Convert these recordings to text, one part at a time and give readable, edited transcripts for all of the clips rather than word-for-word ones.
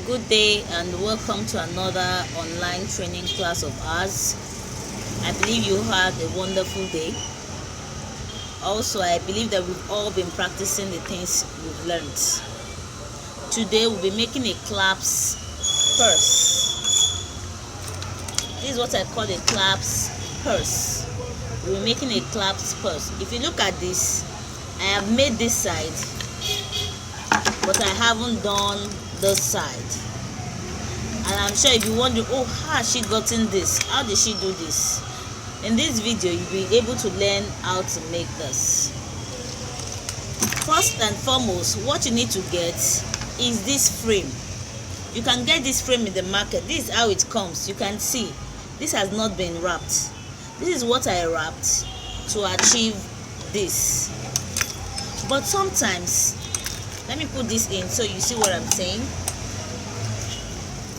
Good day and welcome to another online training class of ours. I believe you had a wonderful day. Also, I believe that we've all been practicing the things we've learned. Today we'll be making a clasp purse. This is what I call a clasp purse. We'll be making a clasp purse. If you look at this, I have made this side, but I haven't done this side. And I'm sure if you wonder, oh, how has she gotten this? How did she do this? In this video, you'll be able to learn how to make this. First and foremost, what you need to get is this frame. You can get this frame in the market. This is how it comes. You can see this has not been wrapped. This is what I wrapped to achieve this. But sometimes, let me put this in so you see what I'm saying.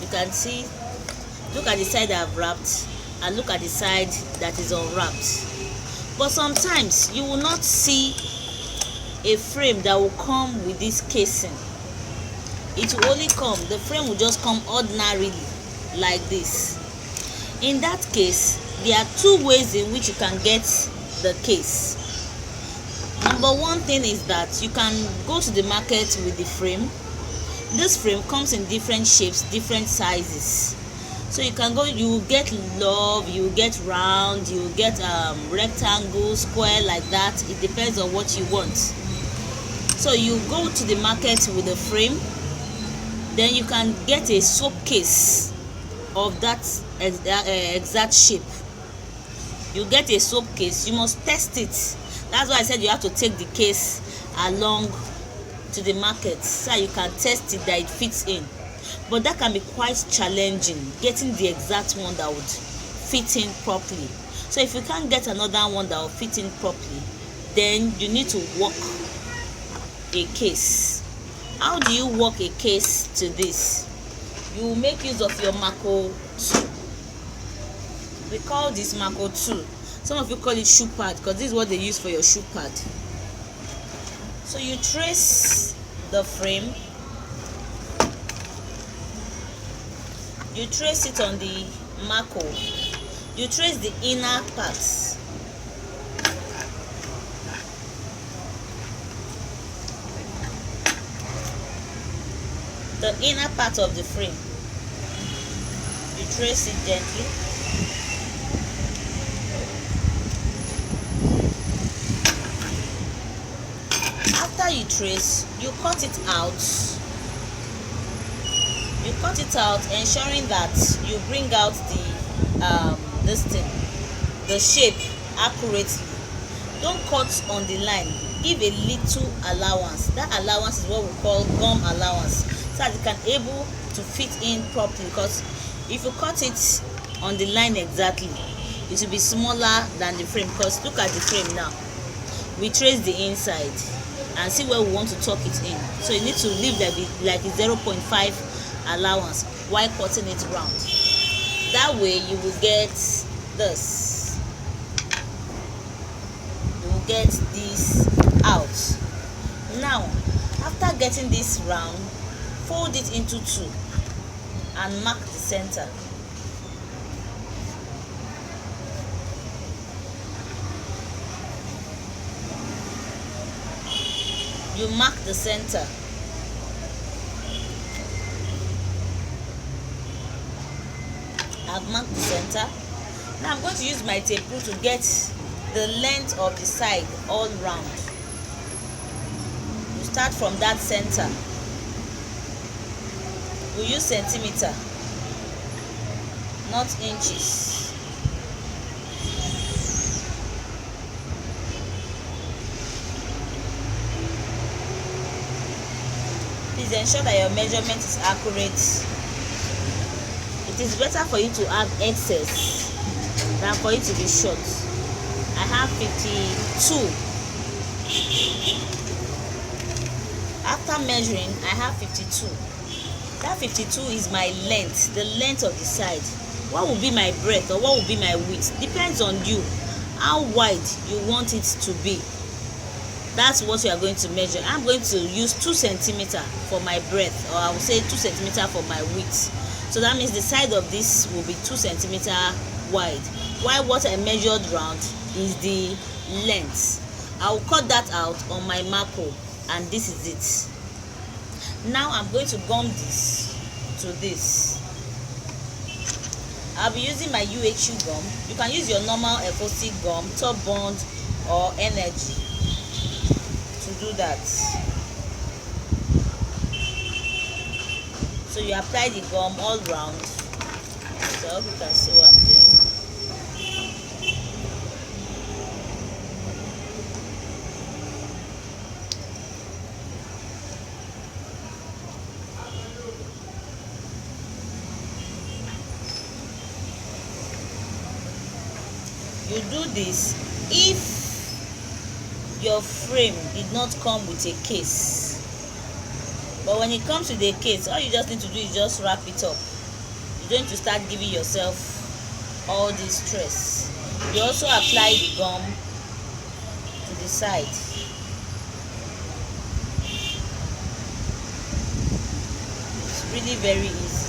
You can see, look at the side I've wrapped and look at the side that is unwrapped. But sometimes you will not see a frame that will come with this casing. It will only come, the frame will just come ordinarily like this. In that case, there are two ways in which you can get the case. Number one thing is that you can go to the market with the frame. This frame comes in different shapes, different sizes. So you can go, you will get love, you will get round, you will get rectangle, square, like that. It depends on what you want. So you go to the market with a frame, then you can get a soap case of that exact shape. You get a soap case, you must test it. That's why I said you have to take the case along to the market so you can test it that it fits in. But that can be quite challenging, getting the exact one that would fit in properly. So if you can't get another one that will fit in properly, then you need to work a case. How do you work a case to this? You make use of your Mako tool. We call this Mako tool. Some of you call it shoe pad because this is what they use for your shoe pad. So you trace the frame, you trace it on the Mako, you trace the inner parts. The inner part of the frame, you trace it gently. After you trace, you cut it out. You cut it out, ensuring that you bring out the shape accurately. Don't cut on the line. Give a little allowance. That allowance is what we call gum allowance, so that it can able to fit in properly. Because if you cut it on the line exactly, it will be smaller than the frame. Because look at the frame now. We trace the inside and see where we want to tuck it in. So you need to leave like a 0.5 allowance while cutting it round. That way you will get this. You will get this out. Now, after getting this round, fold it into two and mark the center. You mark the center. I've marked the center. Now I'm going to use my tape rule to get the length of the side all round. You start from that center. We use centimeter, not inches. Please ensure that your measurement is accurate. It is better for you to have excess than for it to be short. I have 52. After measuring, I have 52. That 52 is my length, the length of the side. What will be my breadth or what will be my width? Depends on you, how wide you want it to be. That's what you are going to measure. I'm going to use 2 centimeter for my breadth, or I will say 2 centimeter for my width. So that means the side of this will be 2 centimeter wide, while what I measured round is the length. I will cut that out on my marco, and this is it. Now I'm going to gum this to this. I'll be using my UHU gum. You can use your normal FOC gum, top bond or energy to do that. So you apply the gum all round. So I hope you can see what I'm doing. You do this if your frame did not come with a case. But when it comes with a case, all you just need to do is just wrap it up. You don't need to start giving yourself all this stress. You also apply the gum to the side. It's really very easy.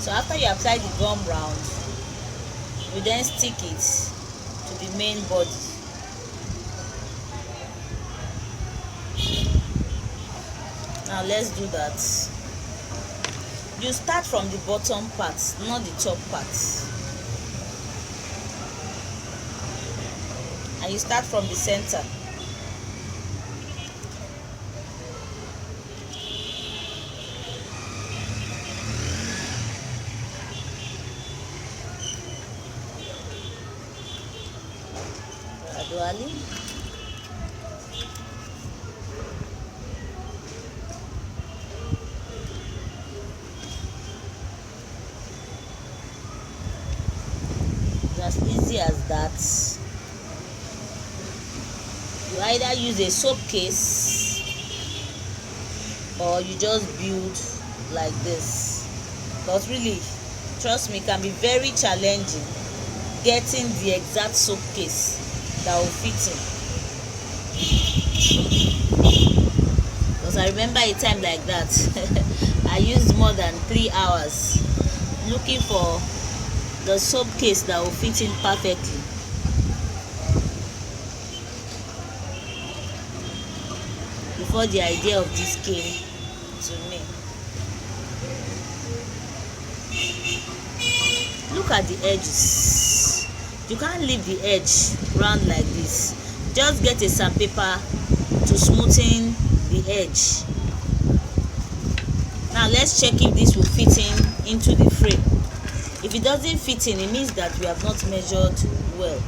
So after you apply the gum round, you then stick it to the main body. Now let's do that. You start from the bottom part, not the top part. And you start from the center. Gradually. It's as easy as that. You either use a soap case or you just build like this. Because really, trust me, it can be very challenging getting the exact soap case that will fit in. Because I remember a time like that I used more than 3 hours looking for the soap case that will fit in perfectly. Before the idea of this came to me. Look at the edges. You can't leave the edge round like this. Just get a sandpaper to smoothen the edge. Now let's check if this will fit in into the frame. If it doesn't fit in, it means that we have not measured well.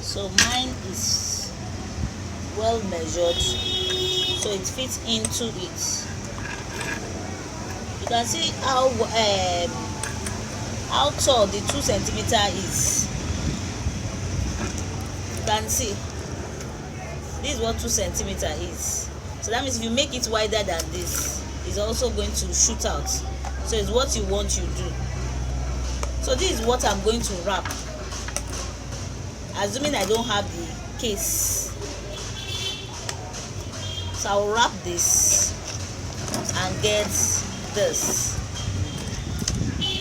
So mine is well measured, so it fits into it. You can see how tall the 2 centimeter is. You can see this is what 2 centimeter is. So that means if you make it wider than this, it's also going to shoot out. So it's what you want, you do. So this is what I'm going to wrap, assuming I don't have the case. So I'll wrap this and get this.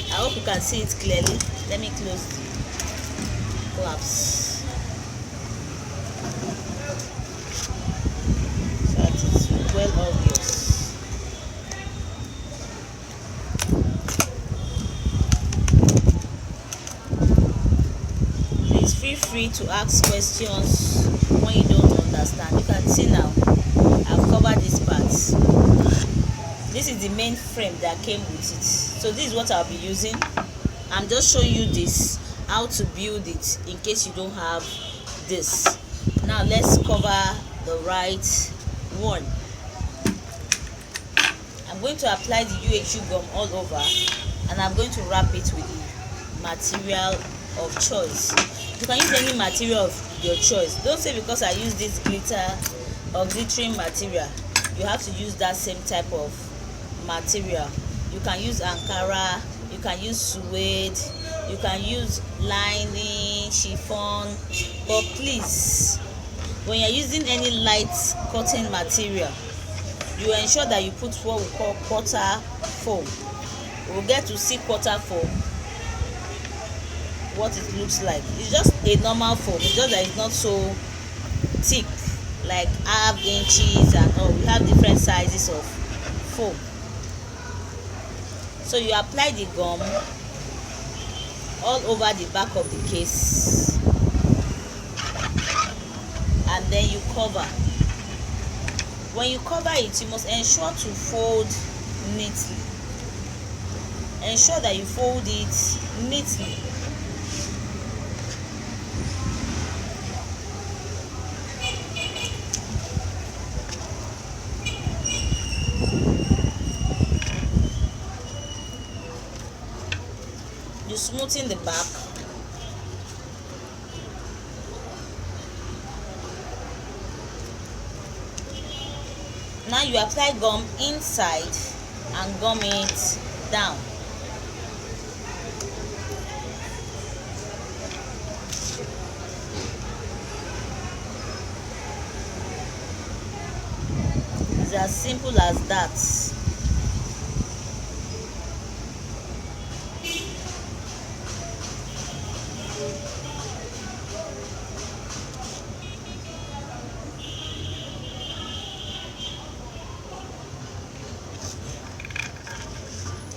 I hope you can see it clearly. Let me close the clasps so that it's well obvious. Feel free to ask questions when you don't understand. You can see now I've covered this part. This is the main frame that came with it. So this is what I'll be using. I'm just showing you this, how to build it in case you don't have this. Now let's cover the right one. I'm going to apply the UHU gum all over, and I'm going to wrap it with the material of choice. You can use any material of your choice. Don't say because I use this glitter or glittering material you have to use that same type of material. You can use Ankara, you can use suede, you can use lining, chiffon, but please, when you're using any light cotton material, you ensure that you put what we call quarter foam. We'll get to see quarter foam, what it looks like. It's just a normal foam, it's just that it's not so thick like half inches and all. We have different sizes of foam. So you apply the gum all over the back of the case, and then you cover. When you cover it, you must ensure to fold neatly. Ensure that you fold it neatly. You smoothen the back. Now you apply gum inside and gum it down. It's as simple as that.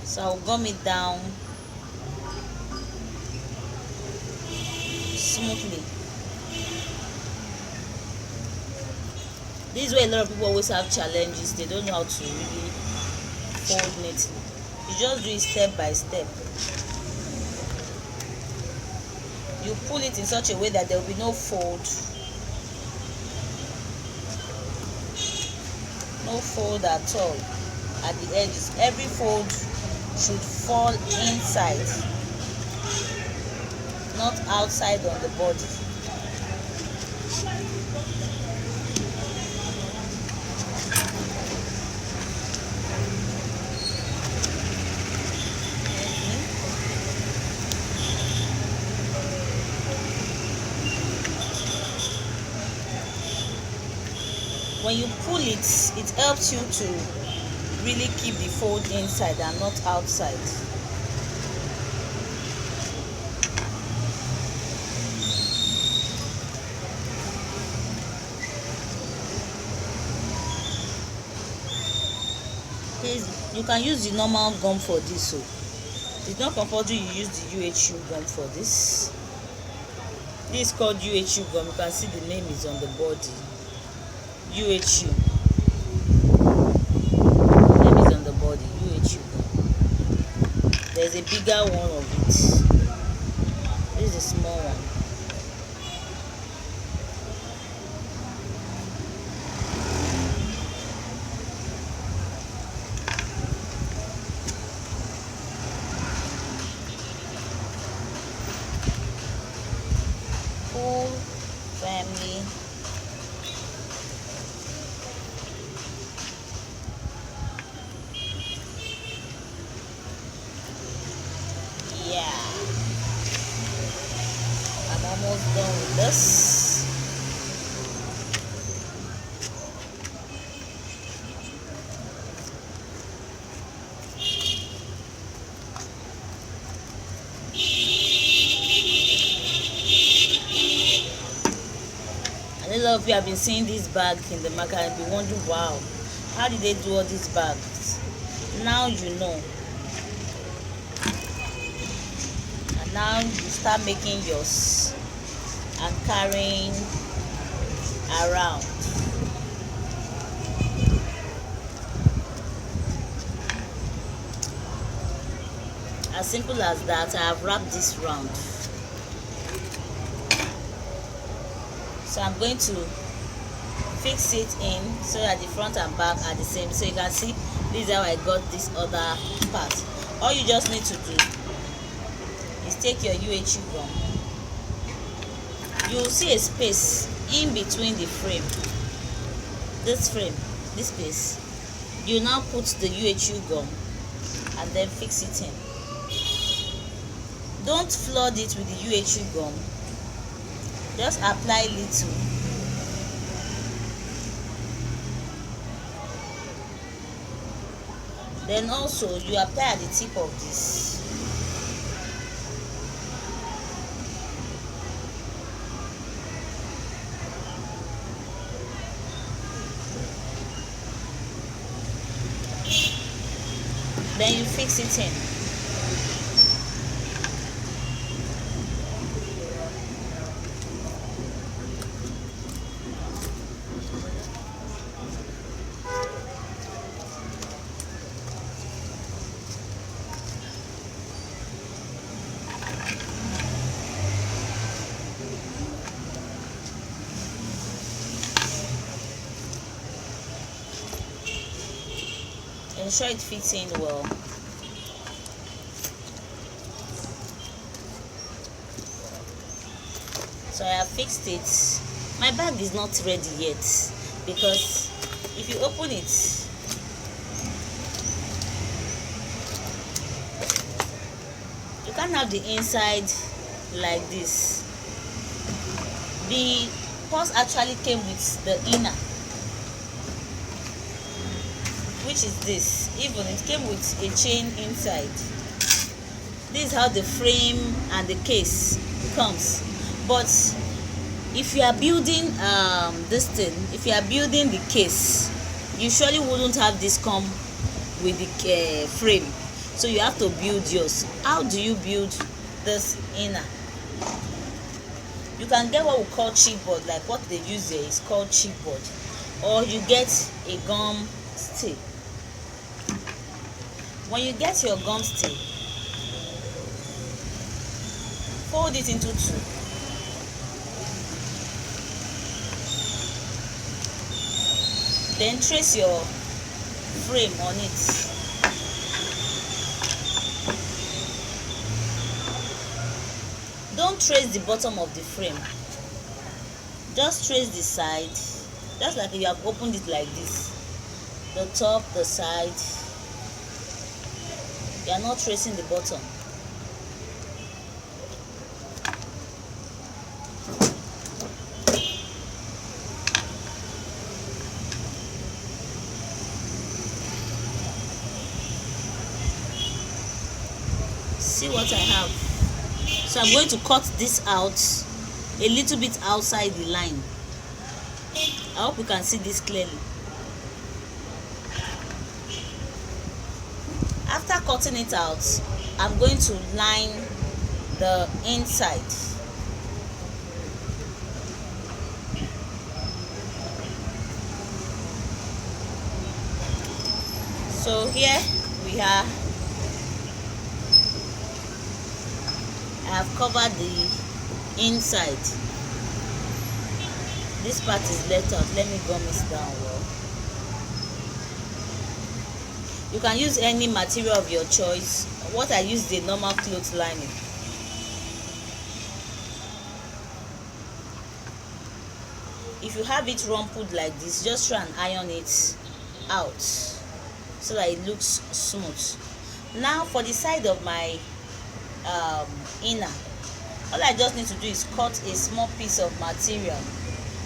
So I'll gum it down smoothly. This is where a lot of people always have challenges. They don't know how to really fold neatly. You just do it step by step. You pull it in such a way that there will be no fold. No fold at all at the edges. Every fold should fall inside, not outside on the body. When you pull it, it helps you to really keep the fold inside and not outside. You can use the normal gum for this, so it's not compulsory you use the UHU gum for this. This is called UHU gum. You can see the name is on the body. UHU. The name is on the body. UHU gum. There's a bigger one of it. This is a small one. Whole family. Yeah, I'm almost done with this. And a lot of you have been seeing this bag in the market and be wondering, wow, how did they do all these bags? Now you know. And now you start making yours and carrying around. As simple as that. I have wrapped this round, so I'm going to fix it in so that the front and back are the same. So you can see this is how I got this other part. All you just need to do is take your UHU gum. You will see a space in between the frame, this space. You now put the UHU gum and then fix it in. Don't flood it with the UHU gum, just apply little. Then also you apply at the tip of this. Then you fix it in. Ensure it fits in well. So I have fixed it. My bag is not ready yet, because if you open it, you can't have the inside like this. The purse actually came with the inner, which is this. Even it came with a chain inside. This is how the frame and the case comes. But if you are building this thing, if you are building the case, you surely wouldn't have this come with the frame. So you have to build yours. How do you build this inner? You can get what we call chipboard, like what they use there is called chipboard, or you get a gum stick. When you get your gum stick, fold it into two. Then trace your frame on it. Don't trace the bottom of the frame. Just trace the side, just like you have opened it like this. The top, the side. You are not tracing the bottom. See what I have. So I'm going to cut this out a little bit outside the line. I hope you can see this clearly. After cutting it out, I'm going to line the inside. So here we are. I have covered the inside. This part is left out. Let me gum it down well. You can use any material of your choice. What I use is the normal cloth lining. If you have it rumpled like this, just try and iron it out so that it looks smooth. Now for the side of my inner, all I just need to do is cut a small piece of material.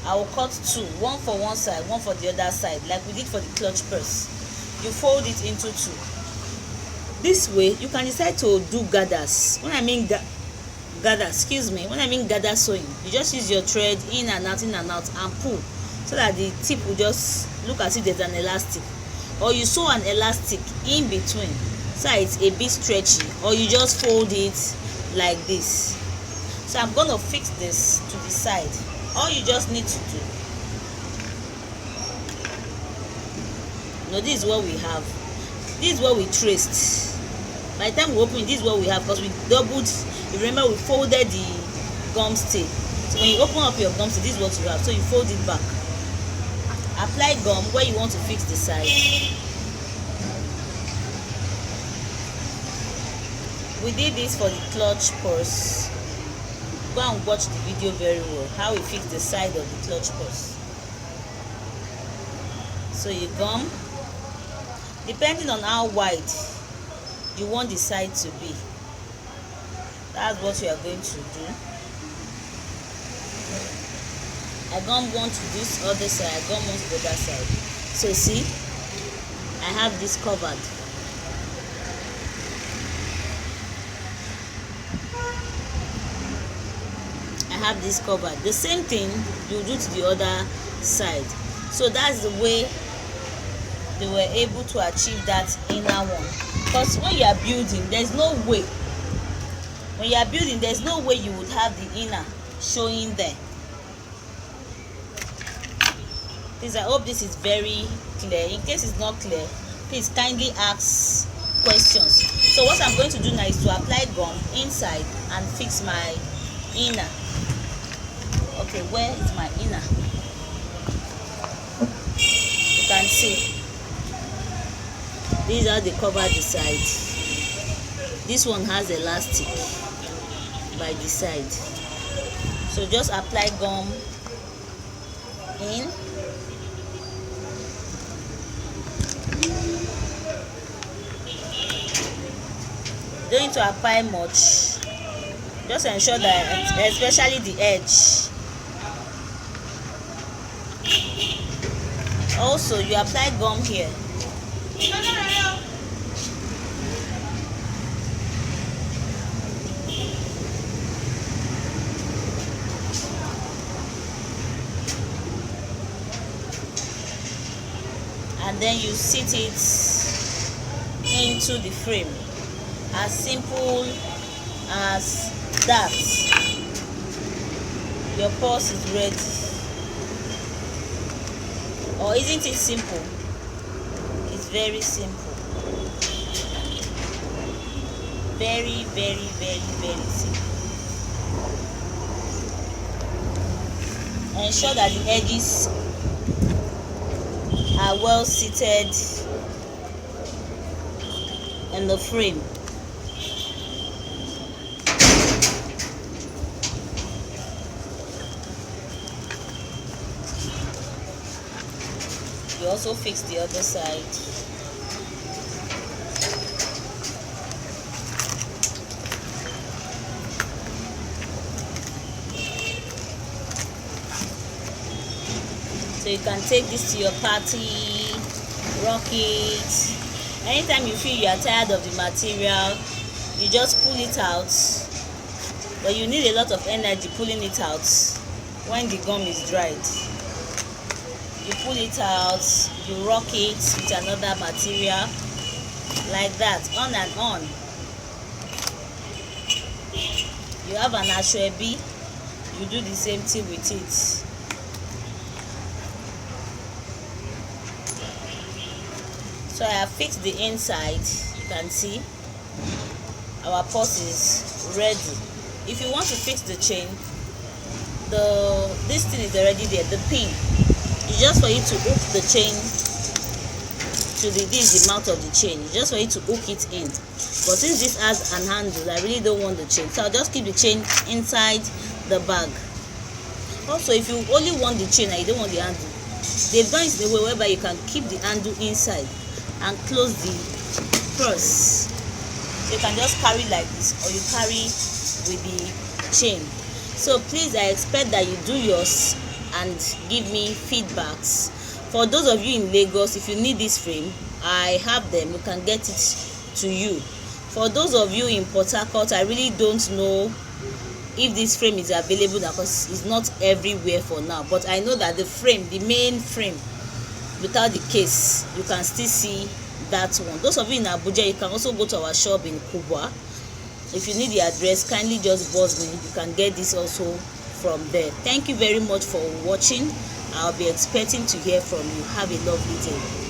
I will cut two, one for one side, one for the other side, like we did for the clutch purse. You fold it into two. This way you can decide to do gathers. When I mean when I mean gather sewing, you just use your thread in and out and pull, so that the tip will just look as if there's an elastic, or you sew an elastic in between so it's a bit stretchy, or you just fold it like this. So I'm going to fix this to the side. All you just need to do, this is what we have. This is what we traced. By the time we open it, this is what we have, because we doubled. You remember we folded the gum stay. So when you open up your gum stay, this is what you have. So you fold it back. Apply gum where you want to fix the side. We did this for the clutch purse. Go and watch the video very well, how we fix the side of the clutch purse. So you gum, depending on how wide you want the side to be, that's what we are going to do. I gum one to this other side, I gum one to the other side. So see, I have this covered. I have this covered. The same thing you do to the other side. So that's the way they were able to achieve that inner one. Because when you are building, there's no way. When you are building, there's no way you would have the inner showing there. Please, I hope this is very clear. In case it's not clear, please kindly ask questions. So what I'm going to do now is to apply gum inside and fix my inner. Okay, where is my inner? You can see these are the cover the side. This one has elastic by the side. So just apply gum in. Don't need to apply much. Just ensure that, especially the edge. Also, you apply gum here. And then you sit it into the frame. As simple as that. Your purse is ready. Or isn't it simple? It's very simple. Very, very, very, very simple. Ensure that the edges are well seated in the frame. You also fix the other side. So you can take this to your party, rock it. Anytime you feel you are tired of the material, you just pull it out. But you need a lot of energy pulling it out when the gum is dried. You pull it out, you rock it with another material, like that, on and on. You have an ashwebi, you do the same thing with it. So I have fixed the inside. You can see our purse is ready. If you want to fix the chain, this thing is already there, the pin. It's just for you to hook the chain to this is the mouth of the chain. It's just for you to hook it in. But since this has an handle, I really don't want the chain, so I'll just keep the chain inside the bag. Also, if you only want the chain and you don't want the handle, they've done it in a way whereby you can keep the handle inside and close the purse. So you can just carry like this, or you carry with the chain. So please, I expect that you do yours and give me feedbacks. For those of you in Lagos, if you need this frame, I have them. You can get it to you. For those of you in Port Harcourt, I really don't know if this frame is available now, because it's not everywhere for now. But I know that the frame, the main frame without the case, you can still see that one. Those of you in Abuja, you can also go to our shop in Kubwa. If you need the address, kindly just buzz me. You can get this also from there. Thank you very much for watching. I'll be expecting to hear from you. Have a lovely day.